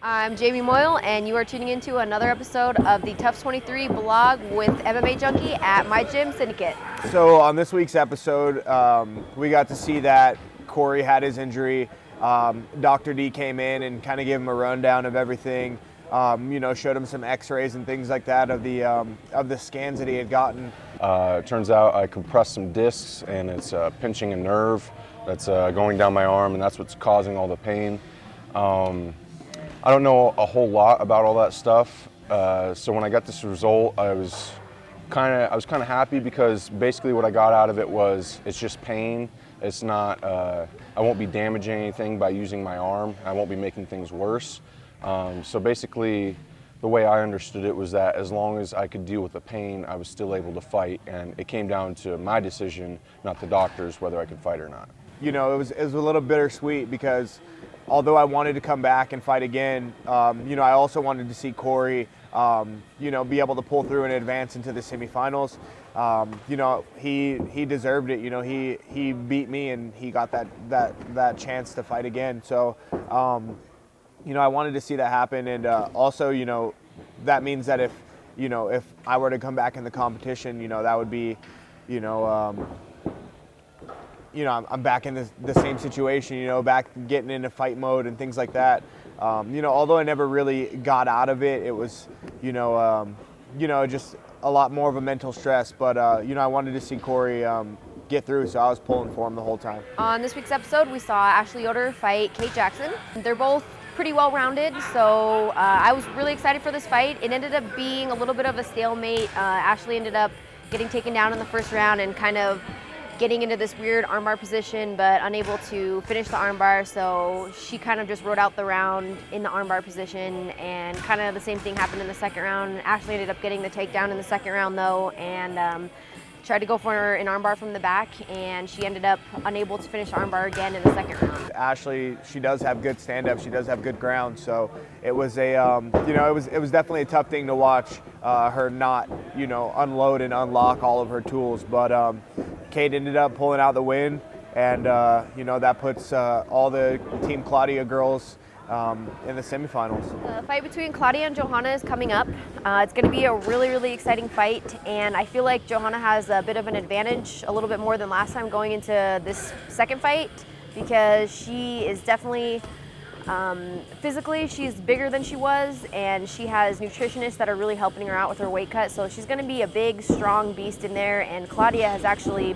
I'm Jamie Moyle, and you are tuning into another episode of the TUF 23 blog with MMA Junkie at my gym, Syndicate. So on this week's episode, we got to see that Corey had his injury. Dr. D came in and kind of gave him a rundown of everything. Showed him some X-rays and things like that of the scans that he had gotten. It turns out I compressed some discs, and it's pinching a nerve that's going down my arm, and that's what's causing all the pain. I don't know a whole lot about all that stuff, so when I got this result, I was kind of happy because basically what I got out of it was it's just pain. It's not. I won't be damaging anything by using my arm. I won't be making things worse. So basically, the way I understood it was that as long as I could deal with the pain, I was still able to fight, and it came down to my decision, not the doctor's, whether I could fight or not. You know, it was a little bittersweet because although I wanted to come back and fight again, I also wanted to see Corey, be able to pull through and advance into the semifinals. He deserved it. He beat me and he got that chance to fight again. So, I wanted to see that happen, and also, that means that if I were to come back in the competition, that would be, I'm back in the same situation, back getting into fight mode and things like that. Although I never really got out of it, it was, just a lot more of a mental stress. But, I wanted to see Corey get through, so I was pulling for him the whole time. On this week's episode, we saw Ashley Yoder fight Kate Jackson. They're both pretty well-rounded, so I was really excited for this fight. It ended up being a little bit of a stalemate. Ashley ended up getting taken down in the first round and kind of getting into this weird armbar position, but unable to finish the armbar, so she kind of just rode out the round in the armbar position, and kind of the same thing happened in the second round. Ashley ended up getting the takedown in the second round, though, and tried to go for an armbar from the back, and she ended up unable to finish the armbar again in the second round. Ashley, she does have good stand-up, she does have good ground, so it was it was definitely a tough thing to watch her not, unload and unlock all of her tools, but Kate ended up pulling out the win, and that puts all the Team Claudia girls in the semifinals. The fight between Claudia and Joanna is coming up. It's going to be a really, really exciting fight, and I feel like Joanna has a bit of an advantage, a little bit more than last time going into this second fight, because she is definitely physically, she's bigger than she was, and she has nutritionists that are really helping her out with her weight cut, so she's going to be a big, strong beast in there, and Claudia has actually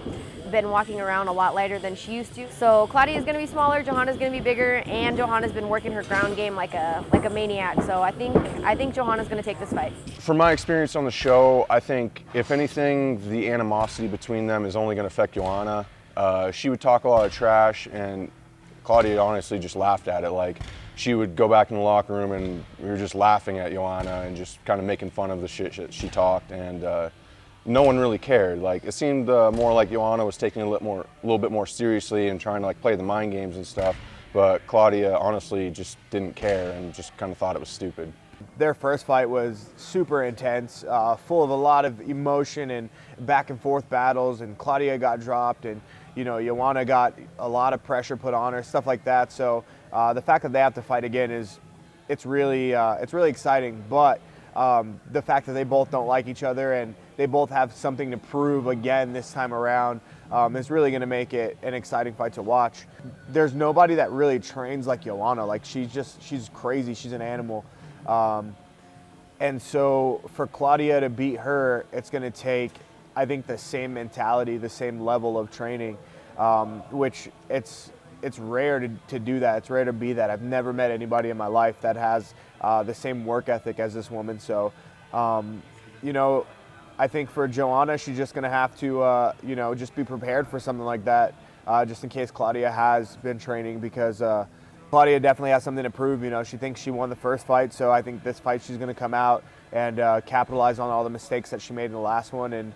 been walking around a lot lighter than she used to. So Claudia is going to be smaller, Joanna's going to be bigger, and Joanna's been working her ground game like a maniac. So I think Joanna's going to take this fight. From my experience on the show, I think if anything, the animosity between them is only going to affect Joanna. She would talk a lot of trash, and Claudia honestly just laughed at it. Like, she would go back in the locker room and we were just laughing at Joanna and just kind of making fun of the shit she talked, and no one really cared. Like, it seemed more like Joanna was taking it a little bit more seriously and trying to play the mind games and stuff, but Claudia honestly just didn't care and just kind of thought it was stupid. Their first fight was super intense, full of a lot of emotion and back and forth battles, and Claudia got dropped, and Joanna got a lot of pressure put on her, stuff like that. So the fact that they have to fight again it's really exciting. But the fact that they both don't like each other and they both have something to prove again this time around is really going to make it an exciting fight to watch. There's nobody that really trains like Joanna. Like, she's crazy. She's an animal. And so for Claudia to beat her, it's going to take, I think, the same mentality, the same level of training, which it's rare to do that. It's rare to be that. I've never met anybody in my life that has the same work ethic as this woman. So, I think for Joanna, she's just going to have to, just be prepared for something like that, just in case Claudia has been training, because Claudia definitely has something to prove. She thinks she won the first fight, so I think this fight she's going to come out and capitalize on all the mistakes that she made in the last one, and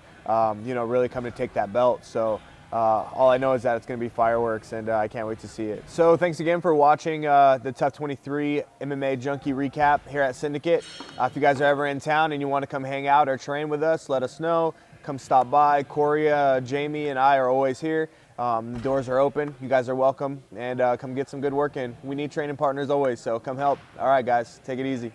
really come to take that belt. So all I know is that it's going to be fireworks, and I can't wait to see it. So thanks again for watching the TUF 23 MMA Junkie recap here at Syndicate. If you guys are ever in town and you want to come hang out or train with us, let us know. Come stop by. Corey, Jamie, and I are always here. The doors are open. You guys are welcome, and come get some good work in. We need training partners always, so come help. All right, guys, take it easy.